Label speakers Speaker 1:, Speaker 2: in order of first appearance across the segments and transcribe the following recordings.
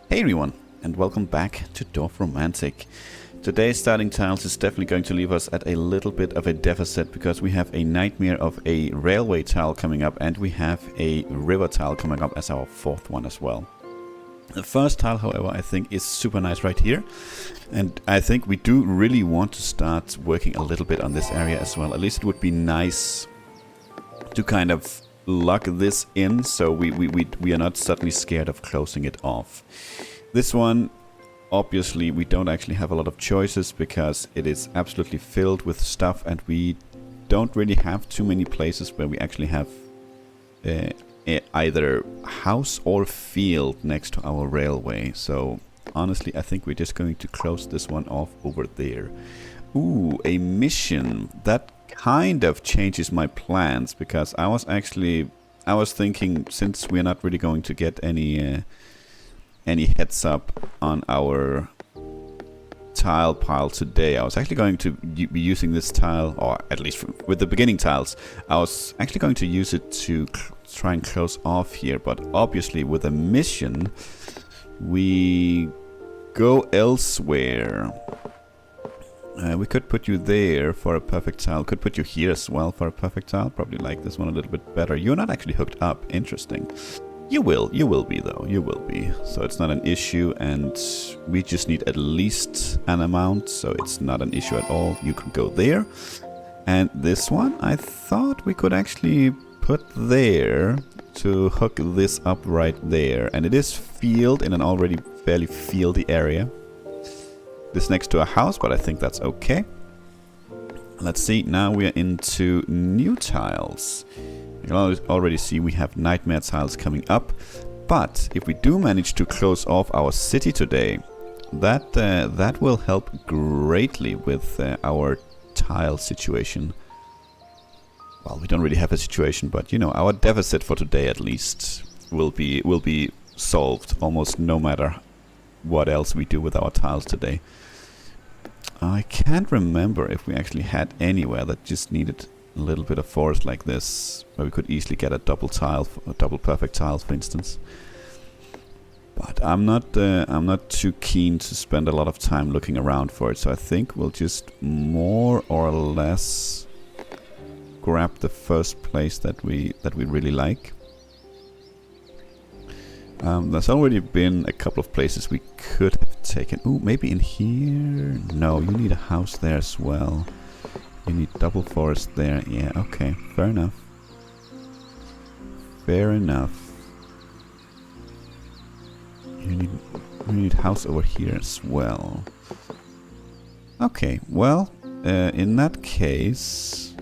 Speaker 1: Hey everyone, and welcome back to Dorfromantik. Today's starting tiles is definitely going to leave us at a little bit of a deficit because we have a nightmare of a railway tile coming up and we have a river tile coming up as our fourth one as well. The first tile, however, I think is super nice right here, and I think we do really want to start working a little bit on this area as well. At least it would be nice to kind of lock this in so we are not suddenly scared of closing it off. This one, obviously, we don't actually have a lot of choices because it is absolutely filled with stuff and we don't really have too many places where we actually have either house or field next to our railway. So honestly, I think we're just going to close this one off over there. Ooh, a mission. That kind of changes my plans because I was thinking, since we're not really going to get any heads up on our tile pile today, I was actually going to be using this tile, or at least with the beginning tiles, I was actually going to use it to try and close off here. But obviously with a mission, we go elsewhere. We could put you there for a perfect tile. Could put you here as well for a perfect tile. Probably like this one a little bit better. You're not actually hooked up. Interesting. You will be though. You will be. So it's not an issue, and we just need at least an amount, so it's not an issue at all. You can go there. And this one, I thought we could actually put there to hook this up right there. And it is field in an already fairly fieldy area. This next to a house, but I think that's okay. Let's see, now we are into new tiles. You can already see we have nightmare tiles coming up. But if we do manage to close off our city today, that will help greatly with our tile situation. Well, we don't really have a situation, but you know, our deficit for today at least will be solved almost no matter what else we do with our tiles today. I can't remember if we actually had anywhere that just needed a little bit of forest like this, where we could easily get a double tile, a double perfect tile, for instance. But I'm not too keen to spend a lot of time looking around for it, so I think we'll just more or less grab the first place that we really like. There's already been a couple of places we could have taken. Ooh, maybe in here? No, you need a house there as well. You need double forest there. Yeah, okay, fair enough. Fair enough. You need house over here as well. Okay, well, in that case,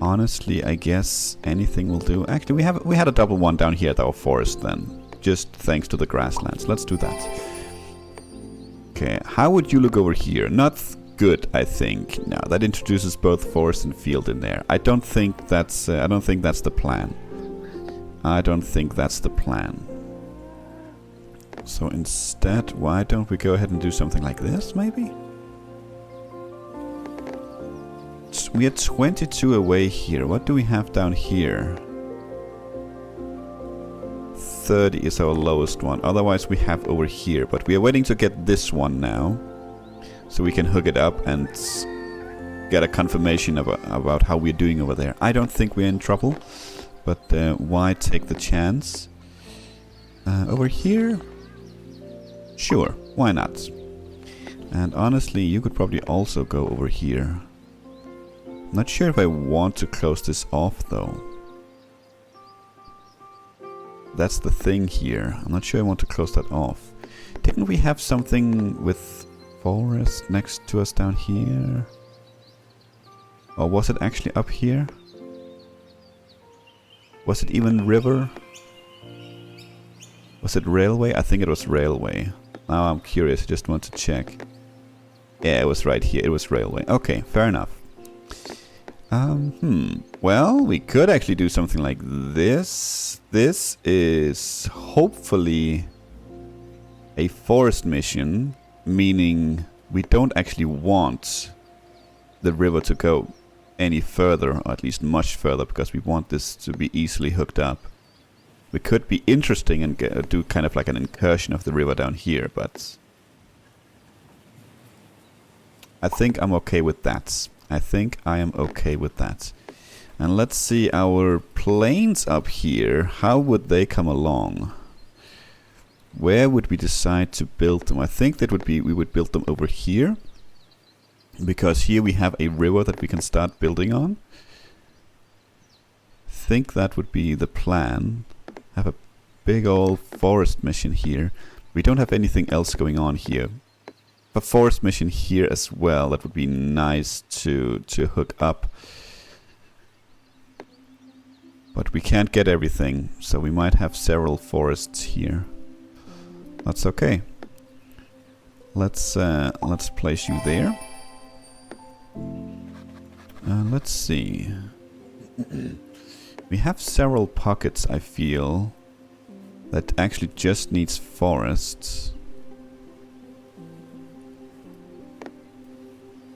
Speaker 1: honestly, I guess anything will do. Actually, we had a double one down here at our forest then, just thanks to the grasslands. Let's do that. Okay, how would you look over here? Not good, I think. No, that introduces both forest and field in there. I don't think that's the plan. I don't think that's the plan. So instead, why don't we go ahead and do something like this, maybe? We are 22 away here. What do we have down here? 30 is our lowest one. Otherwise we have over here. But we are waiting to get this one now, so we can hook it up and get a confirmation about how we're doing over there. I don't think we're in trouble, but why take the chance? Over here? Sure, why not? And honestly, you could probably also go over here. Not sure if I want to close this off though. That's the thing here. I'm not sure I want to close that off. Didn't we have something with forest next to us down here? Or was it actually up here? Was it even river? Was it railway? I think it was railway. Now I'm curious, I just want to check. Yeah, it was right here. It was railway. Okay, fair enough. Well, we could actually do something like this. This is hopefully a forest mission, meaning we don't actually want the river to go any further, or at least much further, because we want this to be easily hooked up We could be interesting and do kind of like an incursion of the river down here, but I think I'm okay with that. I think I am okay with that. And let's see our planes up here. How would they come along? Where would we decide to build them? I think that would be, we would build them over here, because here we have a river that we can start building on. I think that would be the plan. Have a big old forest mission here. We don't have anything else going on here. A forest mission here as well. That would be nice to hook up. But we can't get everything, so we might have several forests here. That's okay. Let's place you there. Let's see. We have several pockets, I feel, that actually just needs forests.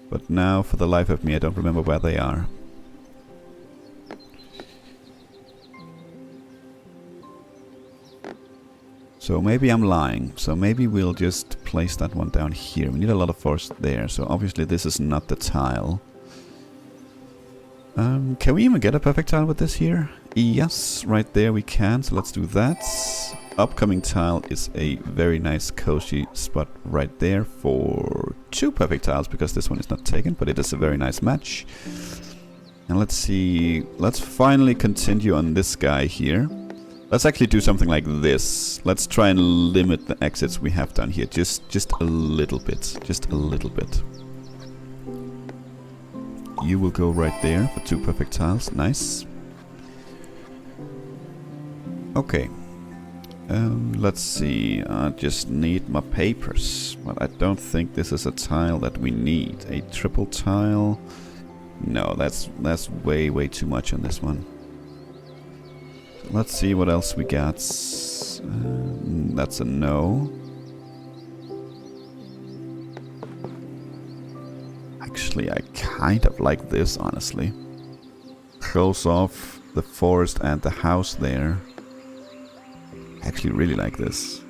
Speaker 1: But now, for the life of me, I don't remember where they are. So maybe I'm lying. So maybe we'll just place that one down here. We need a lot of forest there, so obviously this is not the tile. Can we even get a perfect tile with this here? Yes, right there we can, so let's do that. Upcoming tile is a very nice cozy spot right there for 2 perfect tiles, because this one is not taken, but it is a very nice match. And let's see, let's finally continue on this guy here. Let's actually do something like this. Let's try and limit the exits we have down here, just a little bit, just a little bit. You will go right there for 2 perfect tiles. Nice. Okay. Let's see. I just need my papers. But I don't think this is a tile that we need. A triple tile. No, that's way too much on this one. Let's see what else we got. That's a no. Actually, I kind of like this, honestly. Close off the forest and the house there. I actually really like this.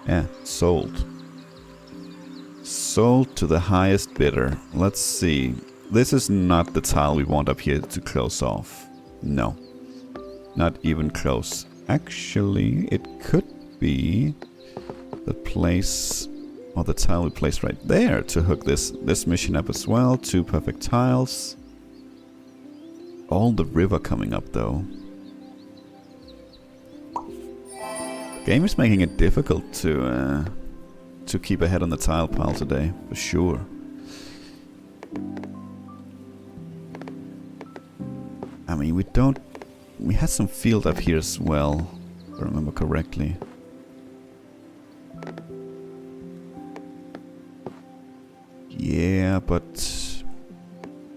Speaker 1: Yeah, sold. Sold to the highest bidder. Let's see. This is not the tile we want up here to close off. No. Not even close. Actually, it could be the place, or the tile we place right there to hook this mission up as well. 2 perfect tiles. All the river coming up though. Game is making it difficult to keep ahead on the tile pile today, for sure. I mean, we had some field up here as well, if I remember correctly. Yeah, but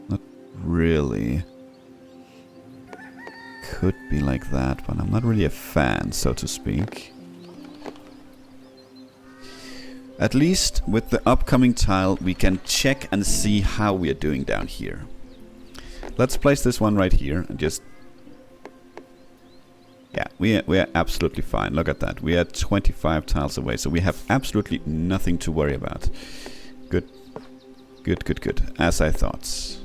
Speaker 1: not really. Could be like that, but I'm not really a fan, so to speak. At least with the upcoming tile, we can check and see how we are doing down here. Let's place this one right here and just... Yeah, we are absolutely fine. Look at that. We are 25 tiles away, so we have absolutely nothing to worry about. Good. Good, good, good. As I thought.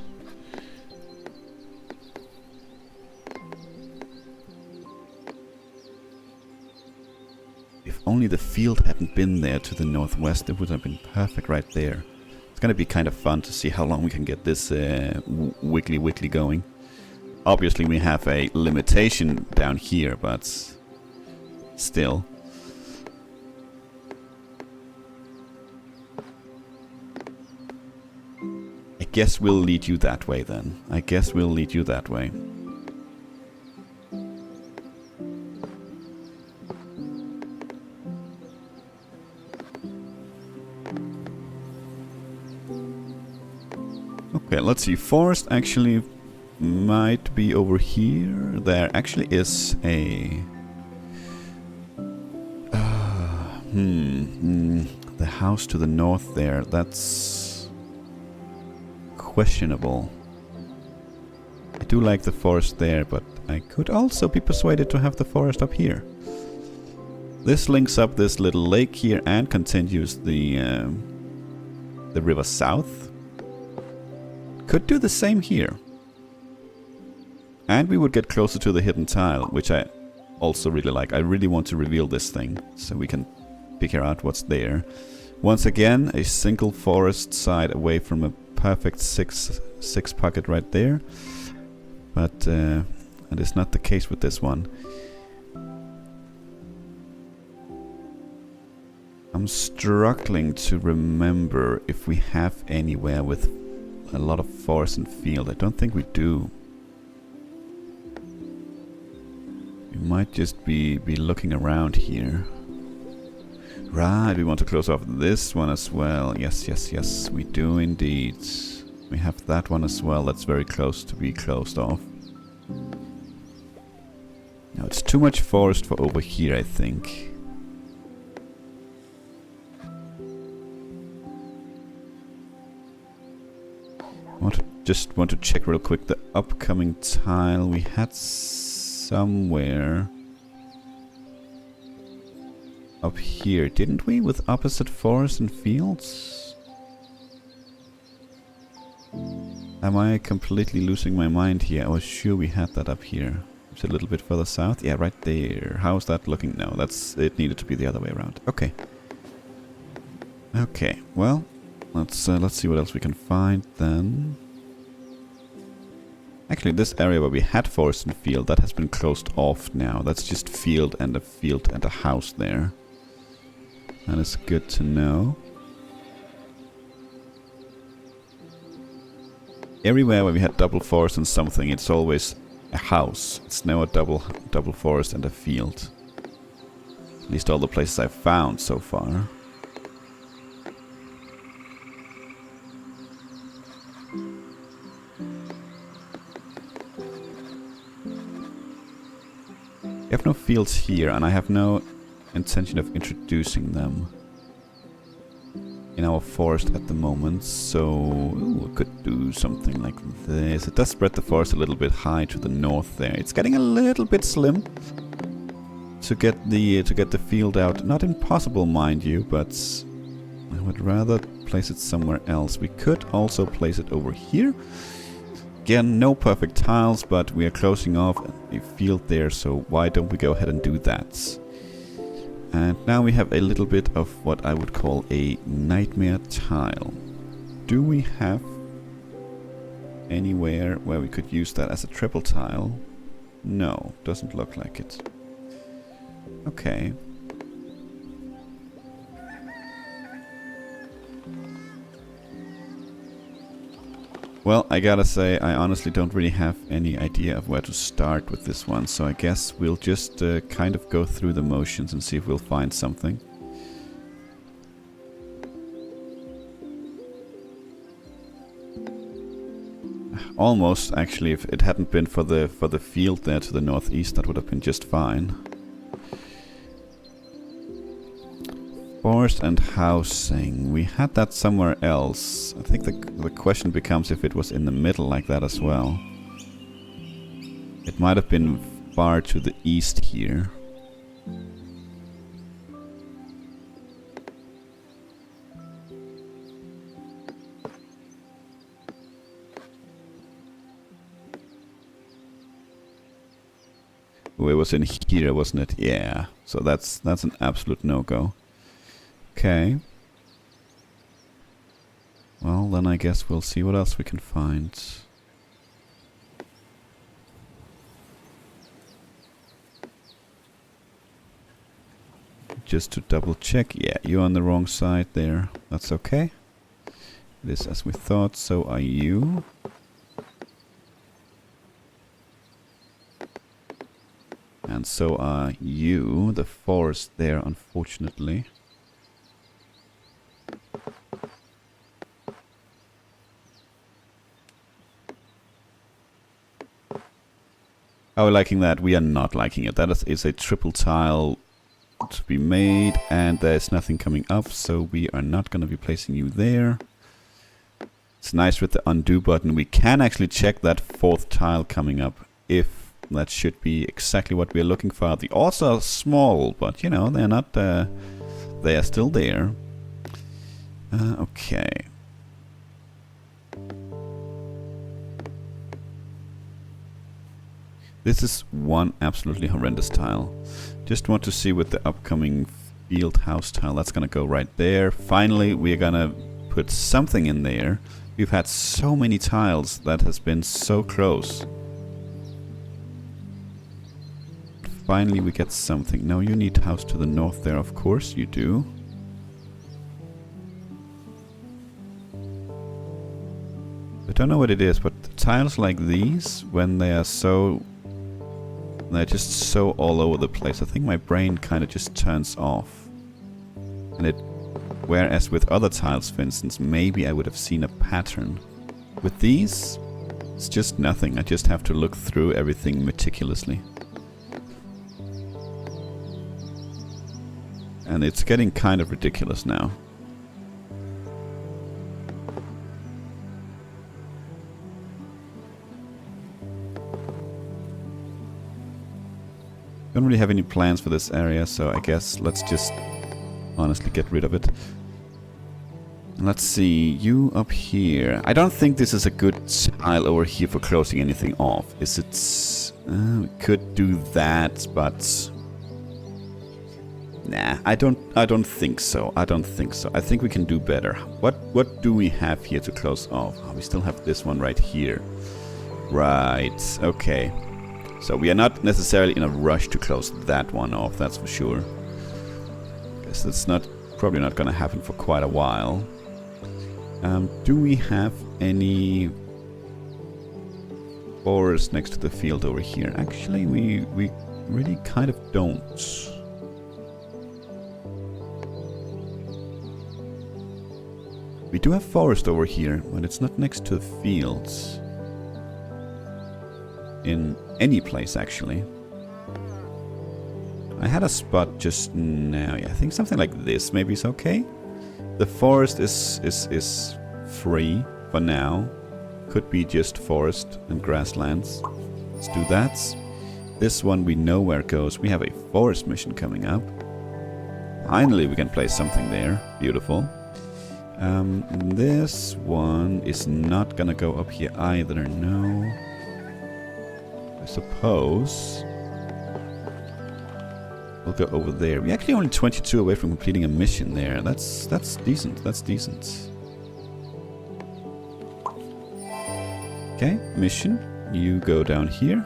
Speaker 1: If only the field hadn't been there to the northwest, it would have been perfect right there. It's gonna be kind of fun to see how long we can get this wiggly going. Obviously we have a limitation down here, but still. I guess we'll lead you that way then. I guess we'll lead you that way. Okay, let's see. Forest actually might be over here. There actually is a... the house to the north there. That's questionable. I do like the forest there, but I could also be persuaded to have the forest up here. This links up this little lake here and continues the river south. Could do the same here. And we would get closer to the hidden tile, which I also really like. I really want to reveal this thing so we can figure out what's there. Once again, a single forest side away from a perfect six pocket right there. But that is not the case with this one. I'm struggling to remember if we have anywhere with a lot of forest and field. I don't think we do. We might just be looking around here. Right, we want to close off this one as well. Yes, yes, yes, we do indeed. We have that one as well. That's very close to be closed off. Now it's too much forest for over here, I think. Just want to check real quick the upcoming tile we had somewhere up here, didn't we? With opposite forests and fields? Am I completely losing my mind here? I was sure we had that up here. It's a little bit further south. Yeah, right there. How's that looking now? It needed to be the other way around. Okay. Okay. Well, let's see what else we can find then. Actually, this area where we had forest and field, that has been closed off now. That's just field and a house there. That is good to know. Everywhere where we had double forest and something, it's always a house. It's now a double forest and a field. At least all the places I've found so far. We have no fields here, and I have no intention of introducing them in our forest at the moment, so we could do something like this. It does spread the forest a little bit high to the north there. It's getting a little bit slim to get the field out. Not impossible, mind you, but I would rather place it somewhere else. We could also place it over here. Again, no perfect tiles, but we are closing off a field there, so why don't we go ahead and do that? And now we have a little bit of what I would call a nightmare tile. Do we have anywhere where we could use that as a triple tile? No, doesn't look like it. Okay. Well, I gotta say, I honestly don't really have any idea of where to start with this one, so I guess we'll just kind of go through the motions and see if we'll find something. Almost, actually, if it hadn't been for the field there to the northeast, that would have been just fine. Forest and housing. We had that somewhere else. I think the question becomes if it was in the middle like that as well. It might have been far to the east here. Oh, it was in here, wasn't it? Yeah. So that's an absolute no-go. Okay. Well, then I guess we'll see what else we can find. Just to double check. Yeah, you're on the wrong side there. That's okay. It is as we thought, so are you. And so are you. The forest there, unfortunately. Are we liking that? We are not liking it. That is a triple tile to be made, and there's nothing coming up, so we are not going to be placing you there. It's nice with the undo button. We can actually check that fourth tile coming up if That should be exactly what we're looking for. The odds are small, but you know, they're not, they are still there. Okay. This is one absolutely horrendous tile. Just want to see with the upcoming field house tile. That's gonna go right there. Finally, we're gonna put something in there. We've had so many tiles that has been so close. Finally, we get something. No, you need house to the north there, of course you do. I don't know what it is, but tiles like these, when they are so... they're just so all over the place. I think my brain kind of just turns off. And it... whereas with other tiles, for instance, maybe I would have seen a pattern. With these, it's just nothing. I just have to look through everything meticulously. And it's getting kind of ridiculous now. Don't really have any plans for this area, so I guess let's just honestly get rid of it. Let's see, you up here. I don't think this is a good tile over here for closing anything off. Is it? We could do that, but nah, I don't think so. I don't think so. I think we can do better. What do we have here to close off? Oh, we still have this one right here. Right. Okay. So we are not necessarily in a rush to close that one off, that's for sure. Guess that's probably not going to happen for quite a while. Do we have any forest next to the field over here? Actually, we really kind of don't. We do have forest over here, but it's not next to the fields. In any place, actually. I had a spot just now. Yeah, I think something like this maybe is okay. The forest is free for now. Could be just forest and grasslands. Let's do that. This one we know where it goes. We have a forest mission coming up. Finally we can place something there. Beautiful. This one is not gonna go up here either. No. I suppose we'll go over there. We're actually only 22 away from completing a mission there. That's decent. That's decent. Okay, mission. You go down here,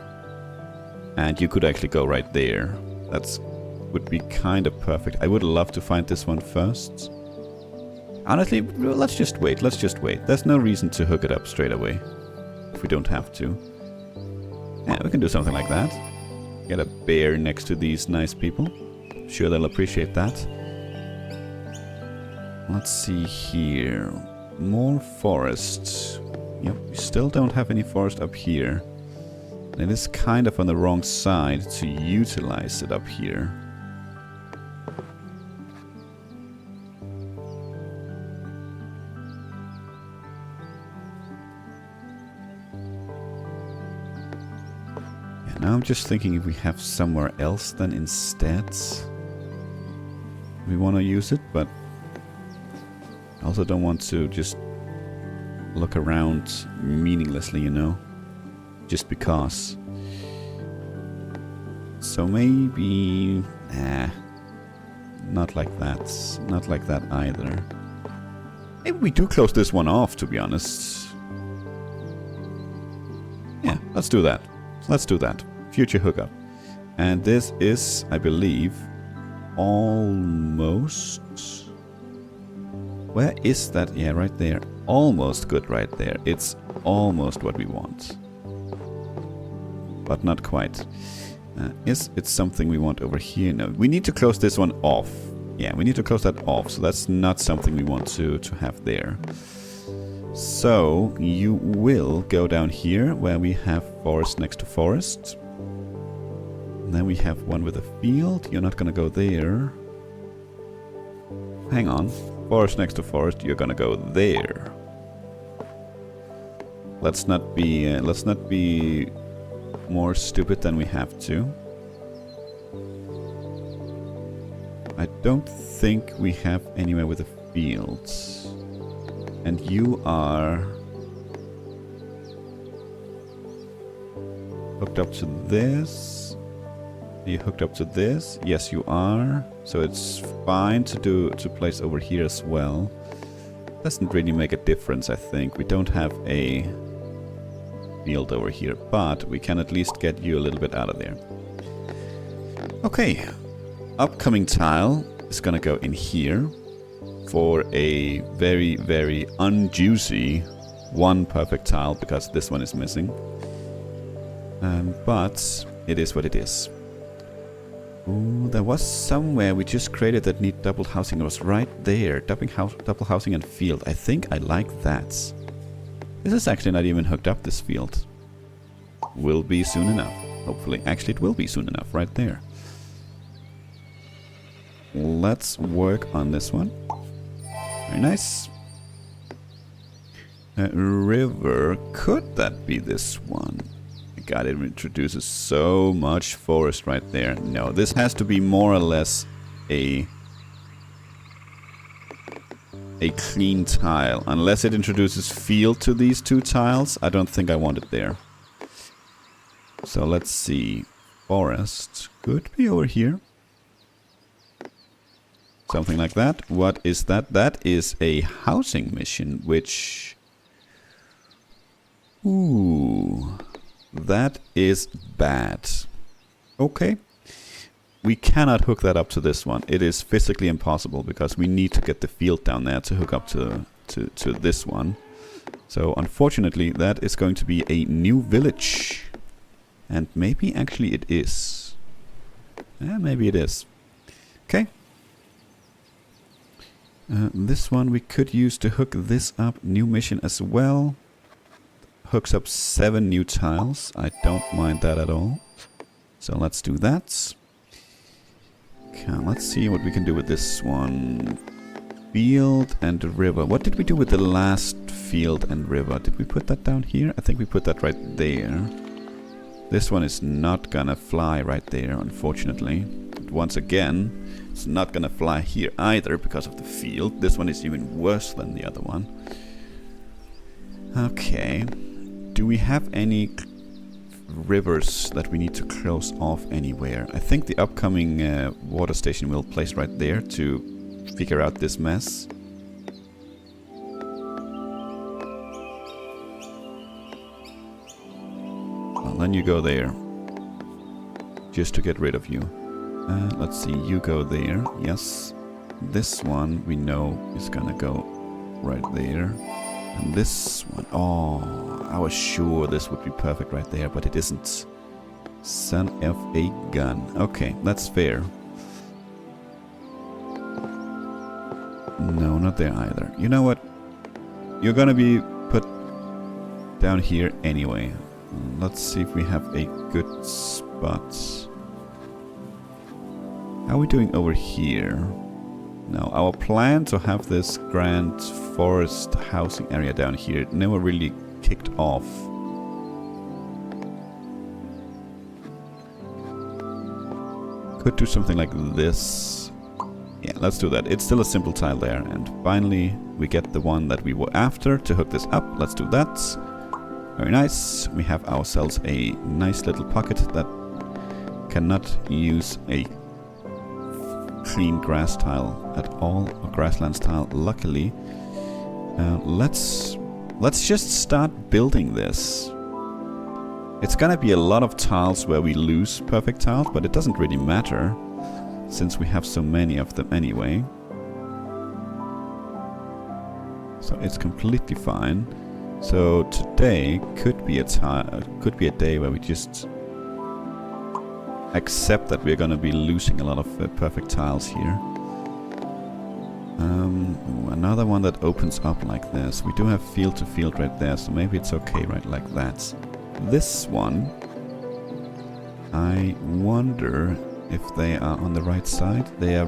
Speaker 1: and you could actually go right there. That's would be kind of perfect. I would love to find this one first. Honestly, let's just wait. Let's just wait. There's no reason to hook it up straight away if we don't have to. Yeah, we can do something like that. Get a bear next to these nice people. Sure, they'll appreciate that. Let's see here. More forest. Yep, we still don't have any forest up here. And it is kind of on the wrong side to utilize it up here. Now I'm just thinking if we have somewhere else then instead. We want to use it, but I also don't want to just look around meaninglessly, you know, just because. So maybe, not like that. Not like that either. Maybe we do close this one off, to be honest. Yeah, let's do that. Let's do that. Future hookup. And this is, I believe, almost... Where is that? Yeah, right there. Almost good right there. It's almost what we want. But not quite. Is it something we want over here? No. We need to close this one off. Yeah, we need to close that off. So that's not something we want to have there. So you will go down here where we have forest next to forest. And then we have one with a field. You're not going to go there. Hang on. Forest next to forest. You're going to go there. Let's not be more stupid than we have to. I don't think we have anywhere with the fields. And you are hooked up to this. Are you hooked up to this? Yes, you are. So it's fine to place over here as well. Doesn't really make a difference, I think. We don't have a field over here, but we can at least get you a little bit out of there. Okay. Upcoming tile is gonna go in here for a very, very unjuicy one perfect tile because this one is missing. But it is what it is. Ooh, there was somewhere we just created that need double housing. It was right there. Double housing and field. I think I like that. This is actually not even hooked up, this field. Will be soon enough. Hopefully. Actually, it will be soon enough right there. Let's work on this one. Very nice. River. Could that be this one? God, it introduces so much forest right there. No, this has to be more or less a clean tile. Unless it introduces field to these two tiles, I don't think I want it there. So let's see. Forest could be over here. Something like that. What is that? That is a housing mission, which... Ooh... That is bad. Okay. We cannot hook that up to this one. It is physically impossible because we need to get the field down there to hook up to this one. So unfortunately that is going to be a new village. And maybe actually it is. Yeah, maybe it is. Okay. This one we could use to hook this up. New mission as well. Hooks up 7 new tiles. I don't mind that at all. So let's do that. Okay, let's see what we can do with this one. Field and river. What did we do with the last field and river? Did we put that down here? I think we put that right there. This one is not gonna fly right there, unfortunately. But once again, it's not gonna fly here either because of the field. This one is even worse than the other one. Okay. Do we have any rivers that we need to close off anywhere? I think the upcoming water station will place right there to figure out this mess. Well, then you go there. Just to get rid of you. Let's see, you go there. Yes. This one we know is gonna go right there. And this one, oh, I was sure this would be perfect right there, but it isn't. Son of a gun. Okay, that's fair. No, not there either. You know what? You're gonna be put down here anyway. Let's see if we have a good spot. How are we doing over here? Now, our plan to have this grand forest housing area down here never really kicked off. Could do something like this. Yeah, let's do that. It's still a simple tile there. And finally, we get the one that we were after to hook this up. Let's do that. Very nice. We have ourselves a nice little pocket that cannot use a clean grass tile at all, or grasslands tile, luckily. Let's just start building this. It's gonna be a lot of tiles where we lose perfect tiles, but it doesn't really matter since we have so many of them anyway. So it's completely fine. So today could be a day where we just accept that we're gonna be losing a lot of perfect tiles here. Another one that opens up like this. We do have field to field right there, so maybe it's okay right like that. This one, I wonder if they are on the right side. They are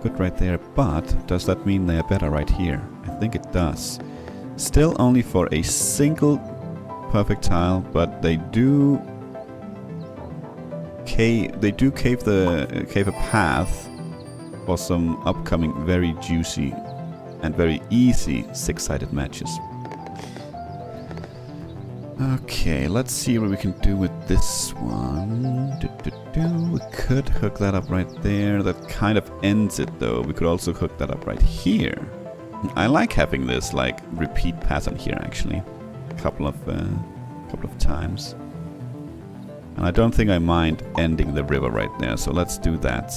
Speaker 1: good right there, but does that mean they are better right here? I think it does. Still only for a single perfect tile, but they do cave a path for some upcoming very juicy and very easy six-sided matches. Okay, let's see what we can do with this one. We could hook that up right there. That kind of ends it though. We could also hook that up right here. I like having this like repeat pattern here actually. A couple of times. And I don't think I mind ending the river right there, so let's do that.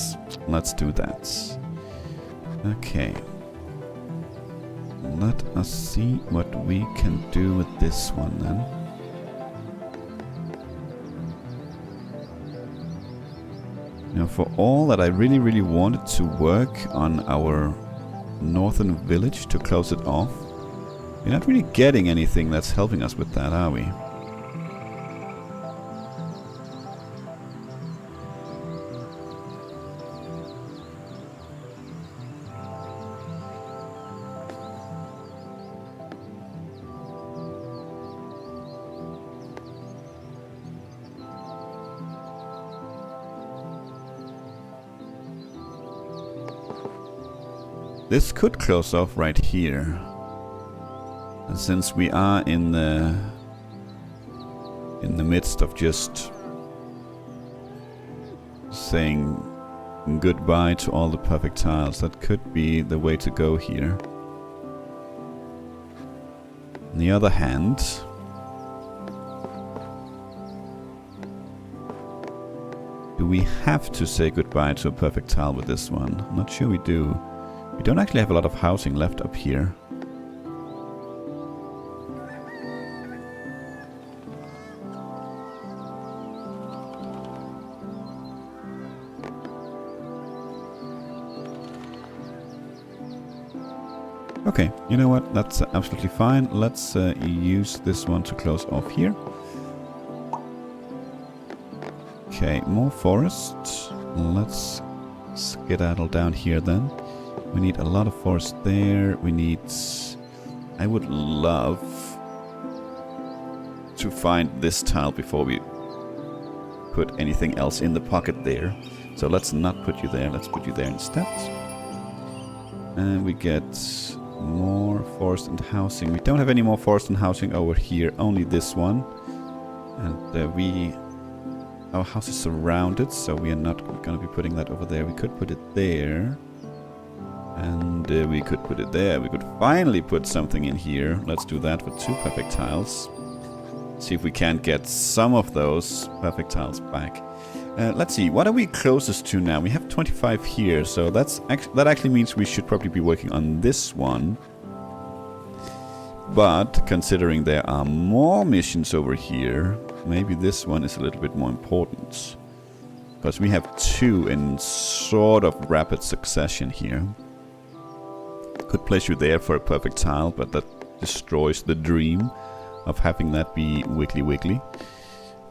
Speaker 1: Let's do that. Okay. Let us see what we can do with this one then. Now for all that I really wanted to work on our northern village to close it off, we're not really getting anything that's helping us with that, are we? This could close off right here. And since we are in the midst of just saying goodbye to all the perfect tiles, that could be the way to go here. On the other hand, do we have to say goodbye to a perfect tile with this one? I'm not sure we do. We don't actually have a lot of housing left up here. Okay, you know what? That's absolutely fine. Let's use this one to close off here. Okay, more forest. Let's skedaddle down here then. We need a lot of forest there. We need... I would love to find this tile before we put anything else in the pocket there. So let's not put you there. Let's put you there instead. And we get more forest and housing. We don't have any more forest and housing over here. Only this one. And our house is surrounded, so we are not going to be putting that over there. We could put it there. And we could put it there. We could finally put something in here. Let's do that with 2 perfect tiles. See if we can't get some of those perfect tiles back. Let's see, what are we closest to now? We have 25 here, so that actually means we should probably be working on this one. But considering there are more missions over here, maybe this one is a little bit more important. Because we have 2 in sort of rapid succession here. Could place you there for a perfect tile, but that destroys the dream of having that be wiggly.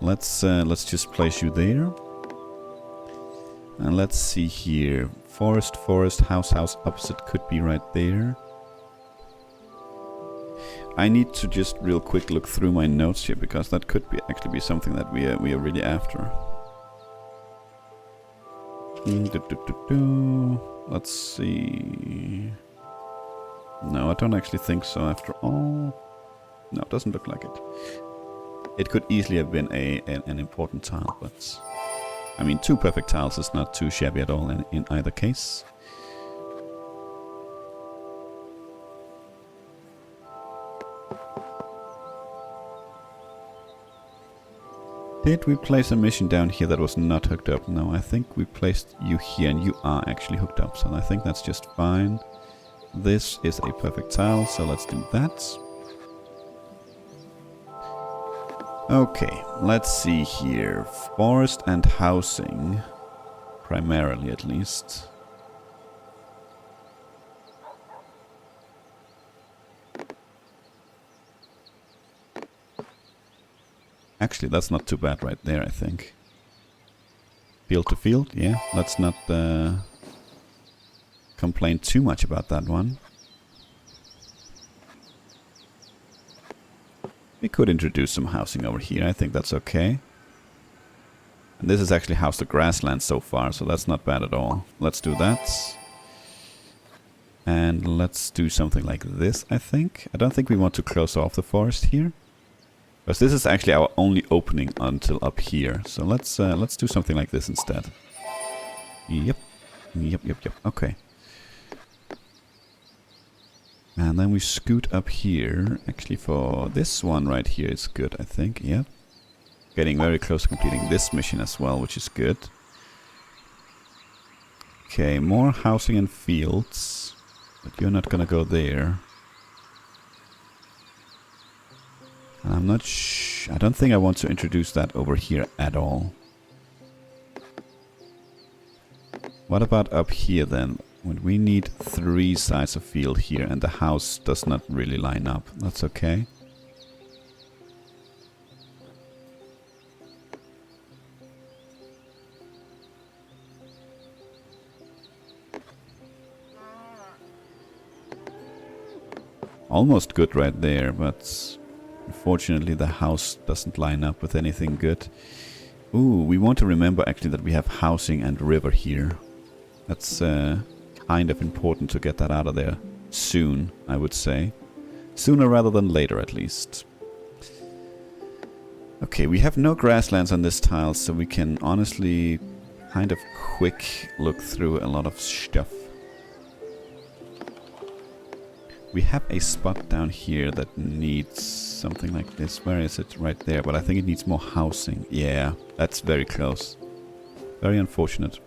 Speaker 1: Let's just place you there. And let's see here. Forest, house, opposite could be right there. I need to just real quick look through my notes here, because that could be actually be something that we are really after. Let's see. No, I don't actually think so after all. No, it doesn't look like it. It could easily have been an important tile, but... I mean, 2 perfect tiles is not too shabby at all in either case. Did we place a mission down here that was not hooked up? No, I think we placed you here and you are actually hooked up, so I think that's just fine. This is a perfect tile, so let's do that. Okay, let's see here. Forest and housing. Primarily, at least. Actually, that's not too bad right there, I think. Field to field, yeah. Let's not complain too much about that one. We could introduce some housing over here. I think that's okay. And this is actually housed the grassland so far, so that's not bad at all. Let's do that. And let's do something like this, I think. I don't think we want to close off the forest here. Because this is actually our only opening until up here. So let's do something like this instead. Yep. Okay. And then we scoot up here. Actually, for this one right here is good, I think. Yep. Getting very close to completing this mission as well, which is good. Okay, more housing and fields. But you're not gonna go there. And I'm not I don't think I want to introduce that over here at all. What about up here then? When we need 3 sides of field here and the house does not really line up. That's okay. Almost good right there, but unfortunately the house doesn't line up with anything good. Ooh, we want to remember actually that we have housing and river here. That's kind of important to get that out of there soon, I would say. Sooner rather than later, at least. Okay, we have no grasslands on this tile, so we can honestly kind of quick look through a lot of stuff. We have a spot down here that needs something like this. Where is it? Right there. But I think it needs more housing. Yeah, that's very close. Very unfortunate.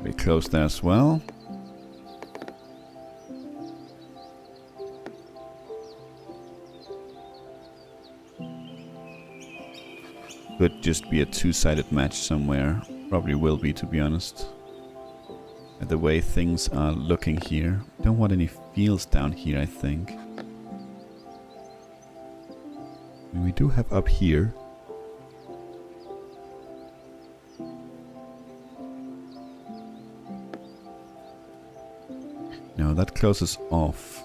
Speaker 1: Very close there as well. Could just be a 2-sided match somewhere. Probably will be, to be honest. And the way things are looking here. Don't want any fields down here, I think. And we do have up here. No, that closes off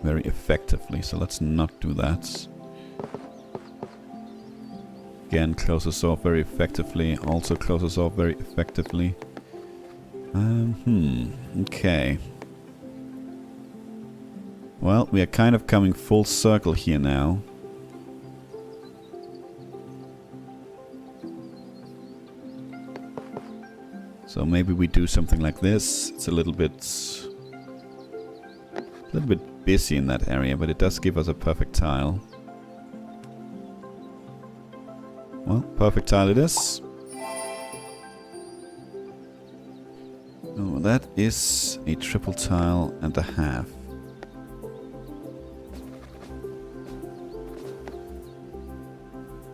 Speaker 1: very effectively, so let's not do that. Again, closes off very effectively, also closes off very effectively. Okay. Well, we are kind of coming full circle here now. So maybe we do something like this. It's a little bit busy in that area, but it does give us a perfect tile. Well, perfect tile it is. Oh, that is a triple tile and a half.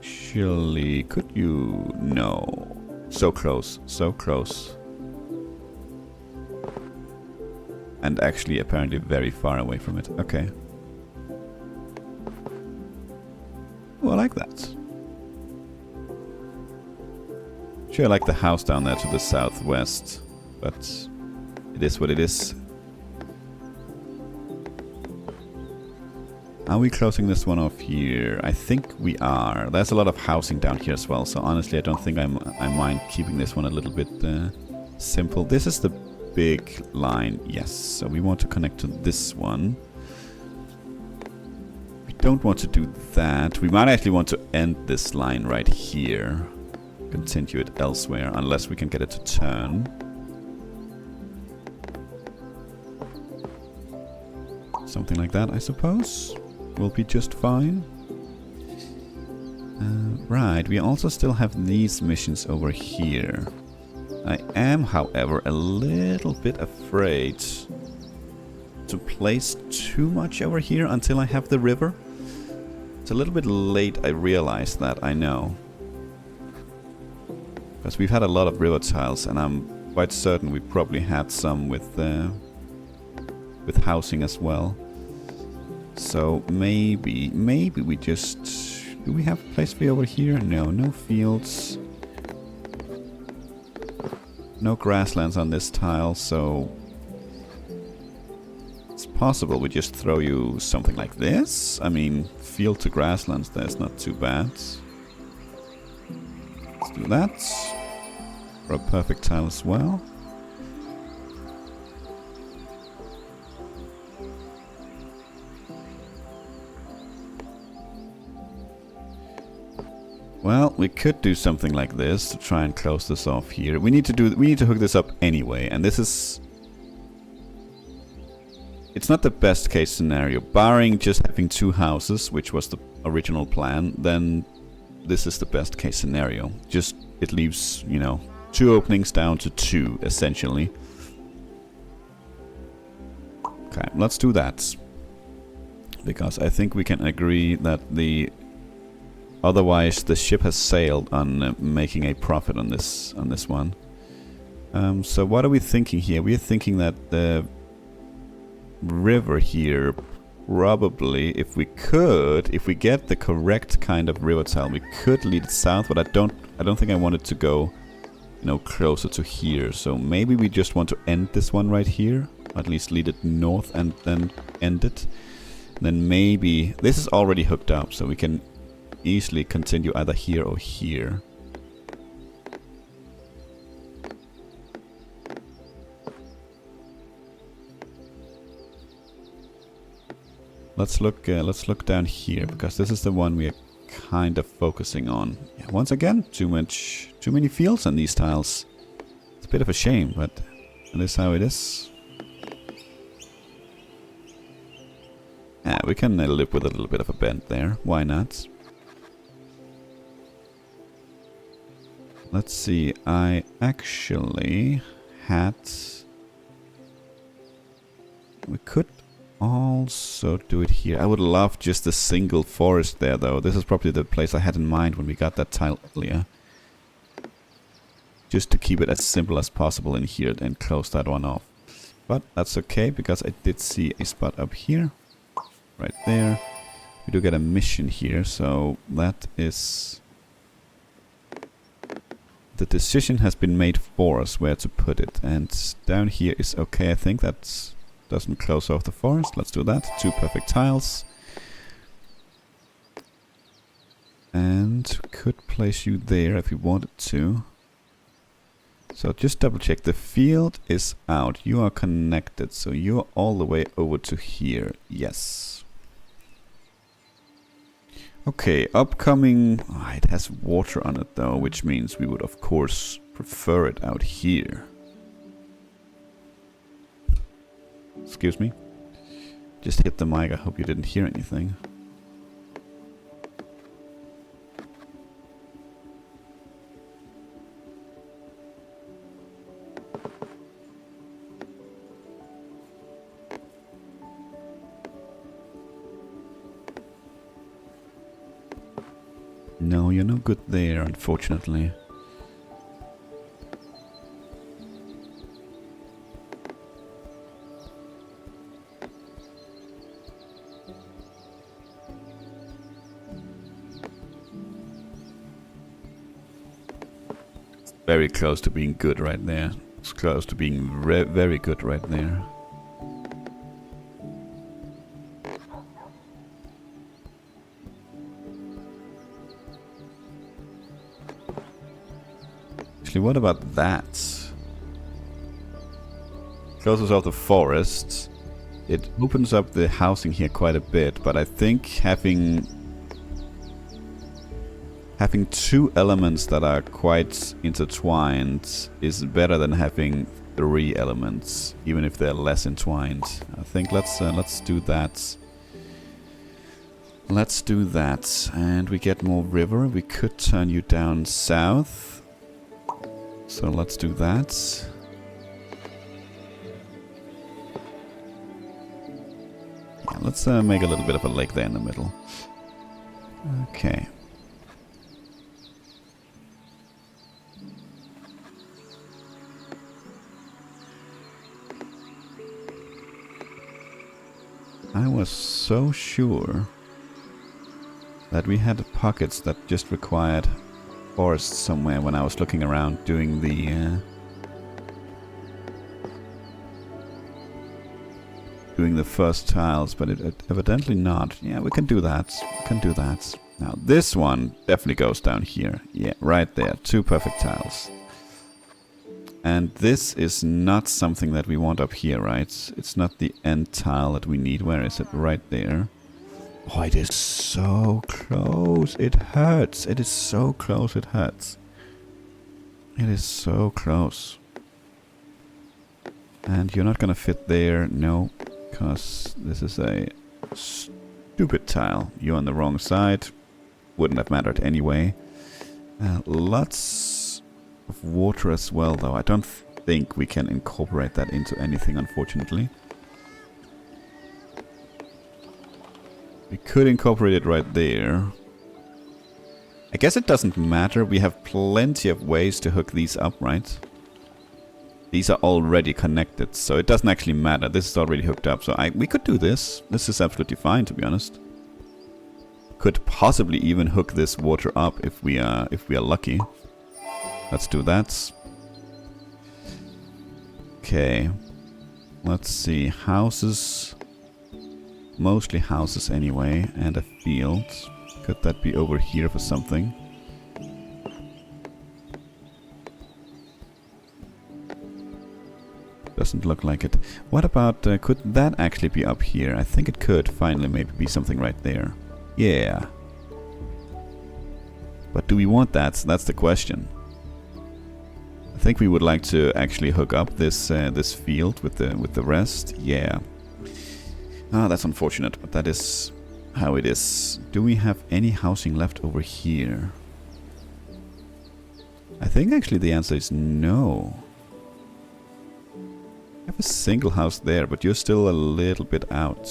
Speaker 1: Surely, could you? No. So close, so close. And actually, apparently very far away from it. Okay. Oh, I like that. Sure, I like the house down there to the southwest, but it is what it is. Are we closing this one off here? I think we are. There's a lot of housing down here as well, so honestly I don't think I mind keeping this one a little bit simple. This is the big line, yes, so we want to connect to this one. We don't want to do that. We might actually want to end this line right here. Continue it elsewhere, unless we can get it to turn. Something like that, I suppose, will be just fine. Right, we also still have these missions over here. I am, however, a little bit afraid to place too much over here until I have the river. It's a little bit late, I realize that, I know. Because we've had a lot of river tiles, and I'm quite certain we probably had some with housing as well. So maybe we just... Do we have a place for you over here? No, no fields. No grasslands on this tile, so possible we just throw you something like this? I mean, field to grasslands, that's not too bad. Let's do that. For a perfect tile as well. Well, we could do something like this to try and close this off here. We need to hook this up anyway, and this is... It's not the best case scenario. Barring just having 2 houses, which was the original plan, then this is the best case scenario. Just, it leaves, you know, 2 openings down to 2, essentially. Okay, let's do that. Because I think we can agree that the... Otherwise, the ship has sailed on making a profit on this one. So what are we thinking here? We're thinking that the river here, probably, if we get the correct kind of river tile, we could lead it south. But I don't think I want it to go, you know, closer to here. So maybe we just want to end this one right here, at least lead it north and then end it. And then maybe this is already hooked up, so we can easily continue either here or here. Let's look down here, because this is the one we are kind of focusing on. Yeah, once again, too many fields on these tiles. It's a bit of a shame, but that is how it is. Yeah, we can live with a little bit of a bend there. Why not? Let's see, I actually had... We could also do it here. I would love just a single forest there, though. This is probably the place I had in mind when we got that tile earlier. Just to keep it as simple as possible in here and close that one off. But that's okay, because I did see a spot up here. Right there. We do get a mission here, so that is... The decision has been made for us where to put it, and down here is okay. I think that doesn't close off the forest. Let's do that. 2 perfect tiles. And could place you there if we wanted to. So just double check. The field is out. You are connected, so you're all the way over to here. Yes. Okay, upcoming... Oh, it has water on it though, which means we would of course prefer it out here. Excuse me. Just hit the mic, I hope you didn't hear anything. No, you're no good there, unfortunately. It's very close to being good right there. It's close to being very good right there. What about that? Closes off the forest. It opens up the housing here quite a bit, but I think having 2 elements that are quite intertwined is better than having 3 elements, even if they're less entwined. I think let's do that. Let's do that, and we get more river. We could turn you down south. So let's do that. Yeah, let's make a little bit of a lake there in the middle. Okay. I was so sure that we had pockets that just required forest somewhere when I was looking around doing the doing the first tiles, but it evidently not. Yeah, we can do that. We can do that. Now, this one definitely goes down here. Yeah, right there. 2 perfect tiles. And this is not something that we want up here, right? It's not the end tile that we need. Where is it? Right there. Oh, it is so close. It hurts. It is so close. It hurts. It is so close. And you're not gonna fit there. No, because this is a stupid tile. You're on the wrong side. Wouldn't have mattered anyway. Lots of water as well, though. I don't think we can incorporate that into anything, unfortunately. We could incorporate it right there. I guess it doesn't matter. We have plenty of ways to hook these up, right? These are already connected, so it doesn't actually matter. This is already hooked up, so we could do this. This is absolutely fine, to be honest. Could possibly even hook this water up if we are lucky. Let's do that. Okay. Let's see. Houses. Mostly houses anyway, and a field. Could that be over here for something? Doesn't look like it. What about, could that actually be up here? I think it could finally maybe be something right there. Yeah. But do we want that? That's the question. I think we would like to actually hook up this this field with the rest. Yeah. Ah, that's unfortunate, but that is how it is. Do we have any housing left over here? I think actually the answer is no. I have a single house there, but you're still a little bit out.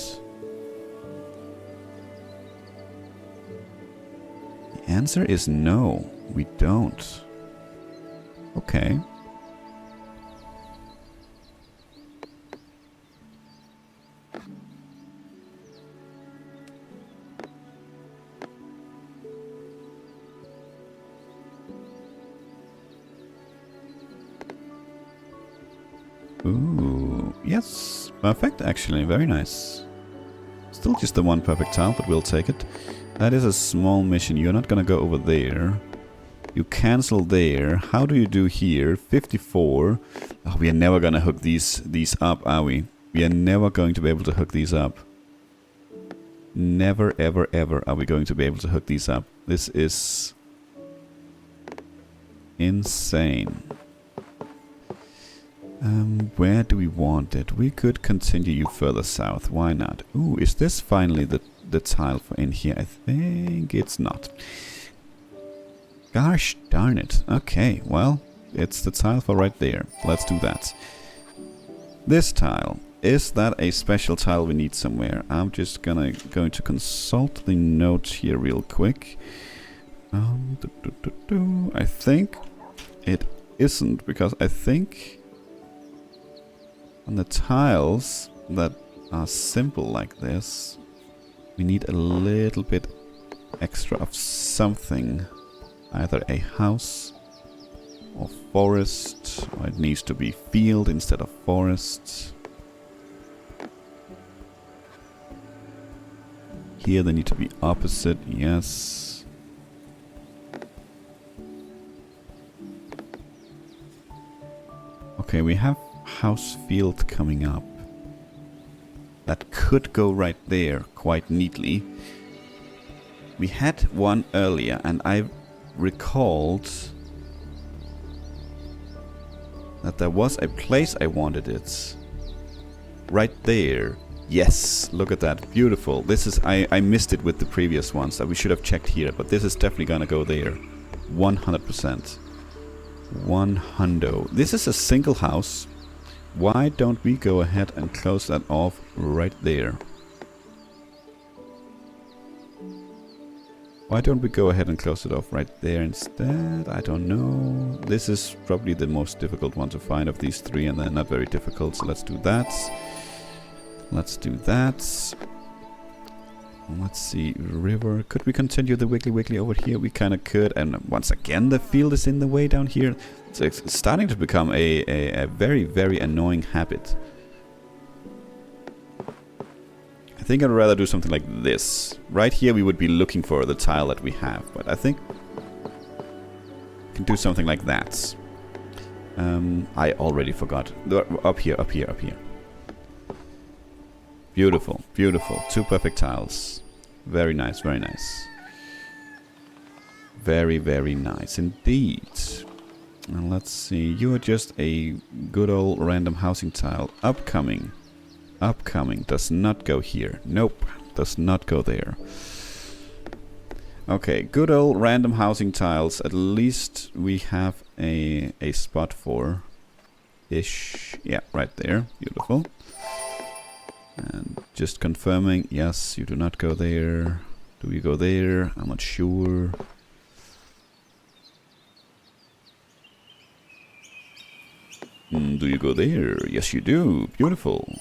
Speaker 1: The answer is no, we don't. Okay. Ooh, yes, perfect actually, very nice. Still just the one perfect tile, but we'll take it. That is a small mission, you're not gonna go over there. You cancel there. How do you do here? 54. Oh, we are never gonna hook these up, are we? We are never going to be able to hook these up. Never, ever, ever are we going to be able to hook these up. This is insane. Where do we want it? We could continue you further south. Why not? Ooh, is this finally the tile for in here? I think it's not. Gosh darn it. Okay, well, it's the tile for right there. Let's do that. This tile. Is that a special tile we need somewhere? I'm just going to consult the notes here real quick. I think it isn't, because I think on the tiles that are simple like this, we need a little bit extra of something. Either a house or forest, or it needs to be field instead of forest. Here they need to be opposite, yes. Okay, we have house field coming up. That could go right there quite neatly. We had one earlier and I recalled that there was a place I wanted it. Right there. Yes, look at that. Beautiful. This is, I missed it with the previous ones. So we should have checked here, but this is definitely gonna go there. 100%. 100. This is a single house. Why don't we go ahead and close that off right there? Why don't we go ahead and close it off right there instead? I don't know. This is probably the most difficult one to find of these three, and they're not very difficult, so let's do that. Let's do that. Let's see, river. Could we continue the wiggly over here? We kind of could, and once again the field is in the way down here. So it's starting to become a very, very annoying habit. I think I'd rather do something like this. Right here we would be looking for the tile that we have, but I think we can do something like that. I already forgot. Up here, up here, up here. Beautiful, beautiful. 2 perfect tiles. Very nice, very nice. Very, very nice indeed. And let's see. You are just a good old random housing tile. Upcoming. Upcoming. Does not go here. Nope. Does not go there. Okay, good old random housing tiles. At least we have a spot for ish. Yeah, right there. Beautiful. And just confirming, yes, you do not go there. Do you go there? I'm not sure. Do you go there? Yes, you do. Beautiful.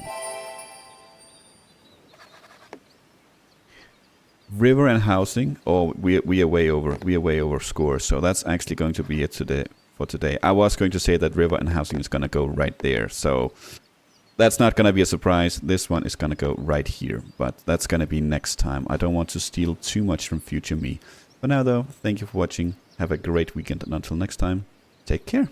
Speaker 1: River and housing. Oh, we are way over. We are way over score. So that's actually going to be it today for today. I was going to say that river and housing is going to go right there. So that's not going to be a surprise. This one is going to go right here. But that's going to be next time. I don't want to steal too much from future me. For now, though, thank you for watching. Have a great weekend. And until next time, take care.